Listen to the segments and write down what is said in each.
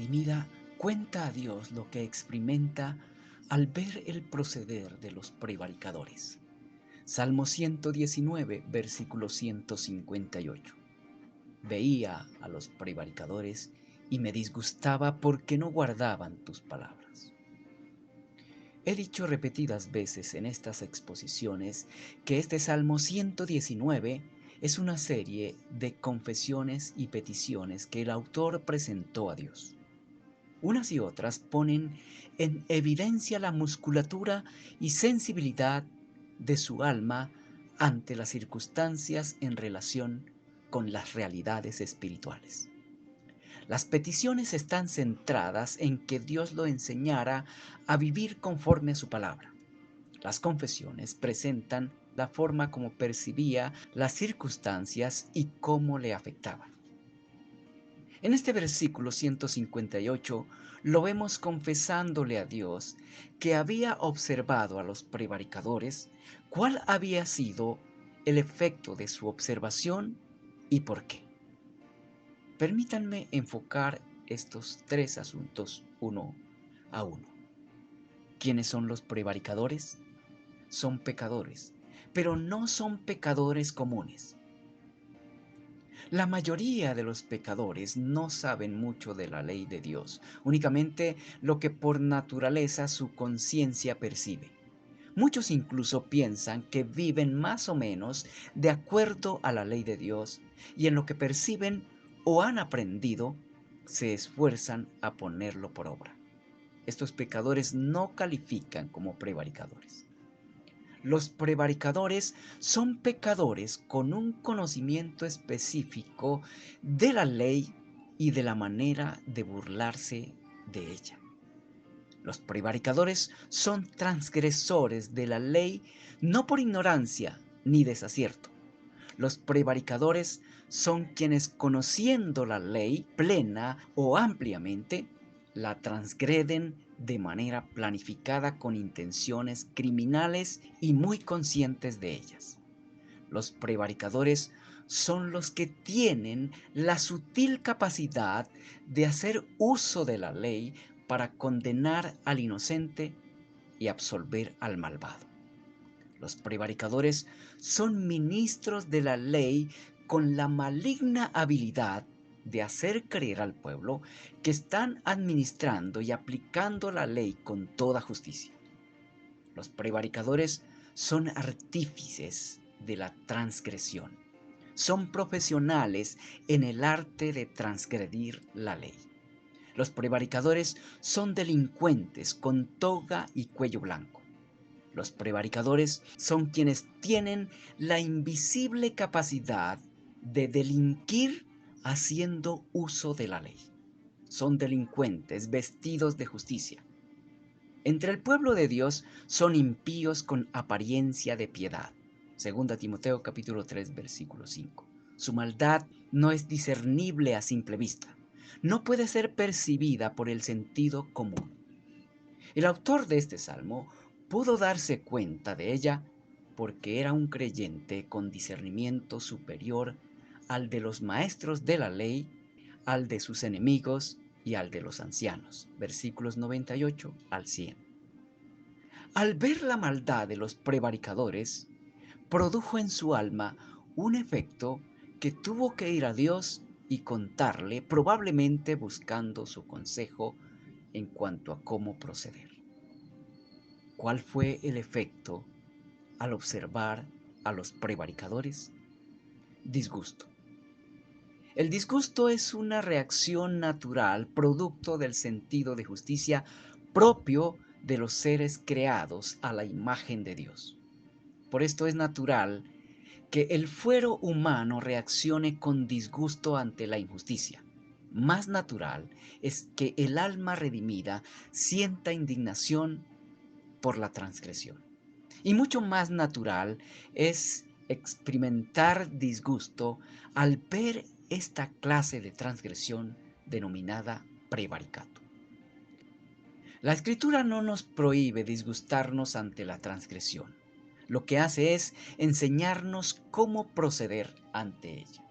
redimida cuenta a Dios lo que experimenta al ver el proceder de los prevaricadores. Salmo 119, versículo 158. Veía a los prevaricadores y me disgustaba porque no guardaban tus palabras. He dicho repetidas veces en estas exposiciones que este Salmo 119 es una serie de confesiones y peticiones que el autor presentó a Dios. Unas y otras ponen en evidencia la musculatura y sensibilidad de su alma ante las circunstancias en relación con las realidades espirituales. Las peticiones están centradas en que Dios lo enseñara a vivir conforme a su palabra. Las confesiones presentan la forma como percibía las circunstancias y cómo le afectaban. En este versículo 158 lo vemos confesándole a Dios que había observado a los prevaricadores, cuál había sido el efecto de su observación y por qué. Permítanme enfocar estos tres asuntos uno a uno. ¿Quiénes son los prevaricadores? Son pecadores, pero no son pecadores comunes. La mayoría de los pecadores no saben mucho de la ley de Dios, únicamente lo que por naturaleza su conciencia percibe. Muchos incluso piensan que viven más o menos de acuerdo a la ley de Dios y en lo que perciben o han aprendido se esfuerzan a ponerlo por obra. Estos pecadores no califican como prevaricadores. Los prevaricadores son pecadores con un conocimiento específico de la ley y de la manera de burlarse de ella. Los prevaricadores son transgresores de la ley no por ignorancia ni desacierto. Los prevaricadores son quienes, conociendo la ley plena o ampliamente, la transgreden de manera planificada con intenciones criminales y muy conscientes de ellas. Los prevaricadores son los que tienen la sutil capacidad de hacer uso de la ley para condenar al inocente y absolver al malvado. Los prevaricadores son ministros de la ley con la maligna habilidad de hacer creer al pueblo que están administrando y aplicando la ley con toda justicia. Los prevaricadores son artífices de la transgresión. Son profesionales en el arte de transgredir la ley. Los prevaricadores son delincuentes con toga y cuello blanco. Los prevaricadores son quienes tienen la invisible capacidad de delinquir haciendo uso de la ley. Son delincuentes vestidos de justicia. Entre el pueblo de Dios son impíos con apariencia de piedad. Segunda Timoteo capítulo 3 versículo 5. Su maldad no es discernible a simple vista. No puede ser percibida por el sentido común. El autor de este salmo pudo darse cuenta de ella porque era un creyente con discernimiento superior al de los maestros de la ley, al de sus enemigos y al de los ancianos. Versículos 98 al 100. Al ver la maldad de los prevaricadores, produjo en su alma un efecto que tuvo que ir a Dios y contarle, probablemente buscando su consejo en cuanto a cómo proceder. ¿Cuál fue el efecto al observar a los prevaricadores? Disgusto. El disgusto es una reacción natural producto del sentido de justicia propio de los seres creados a la imagen de Dios. Por esto es natural que el fuero humano reaccione con disgusto ante la injusticia. Más natural es que el alma redimida sienta indignación por la transgresión. Y mucho más natural es experimentar disgusto al ver esta clase de transgresión denominada prevaricato. La escritura no nos prohíbe disgustarnos ante la transgresión. Lo que hace es enseñarnos cómo proceder ante ella.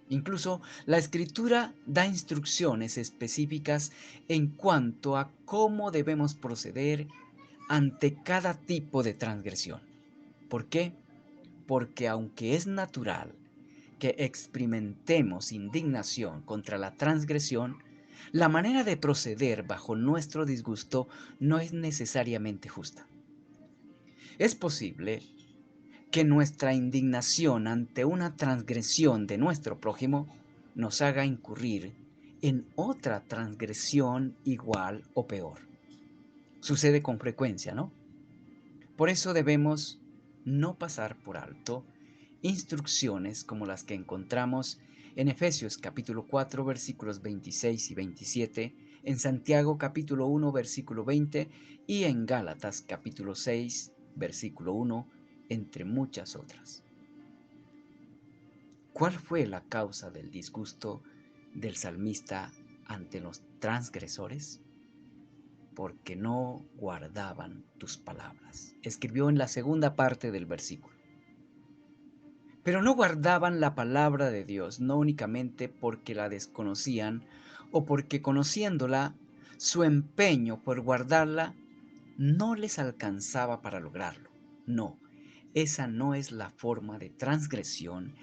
Incluso la Escritura da instrucciones específicas en cuanto a cómo debemos proceder ante cada tipo de transgresión. ¿Por qué? Porque aunque es natural que experimentemos indignación contra la transgresión, la manera de proceder bajo nuestro disgusto no es necesariamente justa. Es posible que nuestra indignación ante una transgresión de nuestro prójimo nos haga incurrir en otra transgresión igual o peor. Sucede con frecuencia, ¿no? Por eso debemos no pasar por alto instrucciones como las que encontramos en Efesios capítulo 4 versículos 26 y 27, en Santiago capítulo 1 versículo 20 y en Gálatas capítulo 6 versículo 1, entre muchas otras. ¿Cuál fue la causa del disgusto del salmista ante los transgresores? Porque no guardaban tus palabras. Escribió en la segunda parte del versículo. Pero no guardaban la palabra de Dios, no únicamente porque la desconocían o porque conociéndola, su empeño por guardarla no les alcanzaba para lograrlo. No, esa no es la forma de transgresión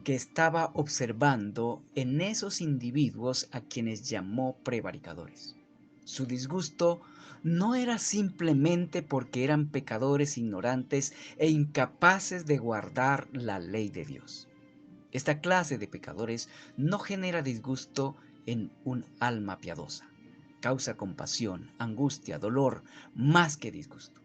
que estaba observando en esos individuos a quienes llamó prevaricadores. Su disgusto no era simplemente porque eran pecadores ignorantes e incapaces de guardar la ley de Dios. Esta clase de pecadores no genera disgusto en un alma piadosa. Causa compasión, angustia, dolor, más que disgusto.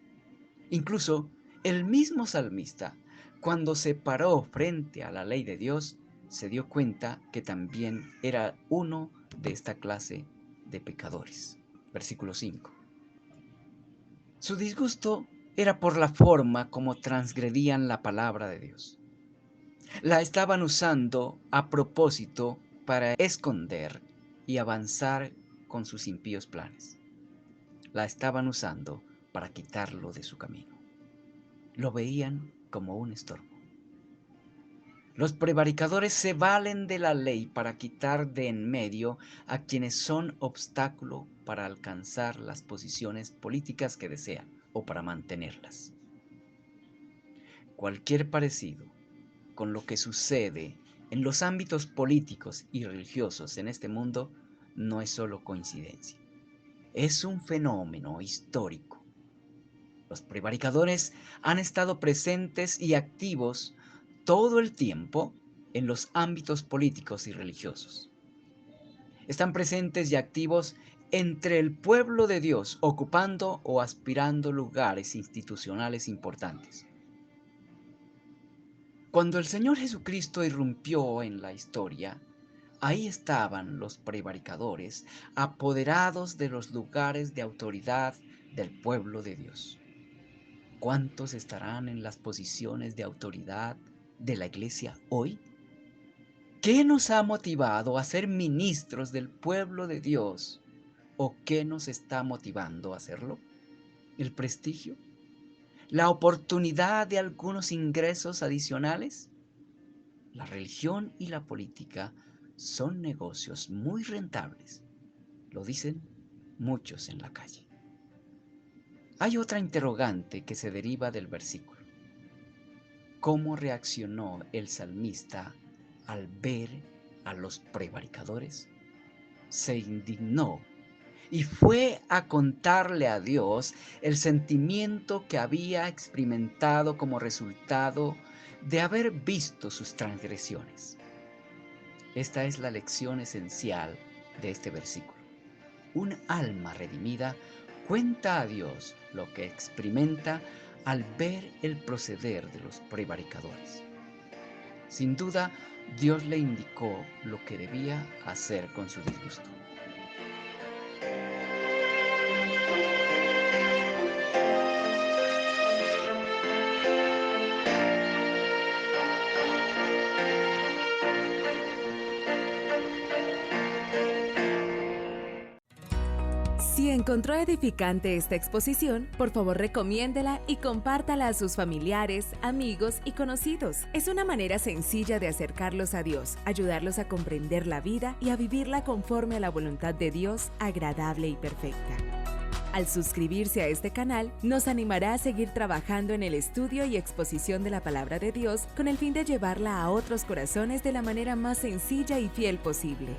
Incluso el mismo salmista, cuando se paró frente a la ley de Dios, se dio cuenta que también era uno de esta clase de pecadores. Versículo 5. Su disgusto era por la forma como transgredían la palabra de Dios. La estaban usando a propósito para esconder y avanzar con sus impíos planes. La estaban usando para quitarlo de su camino. Lo veían como un estorbo. Los prevaricadores se valen de la ley para quitar de en medio a quienes son obstáculo para alcanzar las posiciones políticas que desean o para mantenerlas. Cualquier parecido con lo que sucede en los ámbitos políticos y religiosos en este mundo no es solo coincidencia, es un fenómeno histórico. Los prevaricadores han estado presentes y activos todo el tiempo en los ámbitos políticos y religiosos. Están presentes y activos entre el pueblo de Dios, ocupando o aspirando lugares institucionales importantes. Cuando el Señor Jesucristo irrumpió en la historia, ahí estaban los prevaricadores, apoderados de los lugares de autoridad del pueblo de Dios. ¿Cuántos estarán en las posiciones de autoridad de la iglesia hoy? ¿Qué nos ha motivado a ser ministros del pueblo de Dios? ¿O qué nos está motivando a hacerlo? ¿El prestigio? ¿La oportunidad de algunos ingresos adicionales? La religión y la política son negocios muy rentables, lo dicen muchos en la calle. Hay otra interrogante que se deriva del versículo. ¿Cómo reaccionó el salmista al ver a los prevaricadores? Se indignó y fue a contarle a Dios el sentimiento que había experimentado como resultado de haber visto sus transgresiones. Esta es la lección esencial de este versículo. Un alma redimida cuenta a Dios lo que experimenta al ver el proceder de los prevaricadores. Sin duda, Dios le indicó lo que debía hacer con su disgusto. Si encontró edificante esta exposición, por favor recomiéndela y compártala a sus familiares, amigos y conocidos. Es una manera sencilla de acercarlos a Dios, ayudarlos a comprender la vida y a vivirla conforme a la voluntad de Dios, agradable y perfecta. Al suscribirse a este canal, nos animará a seguir trabajando en el estudio y exposición de la Palabra de Dios con el fin de llevarla a otros corazones de la manera más sencilla y fiel posible.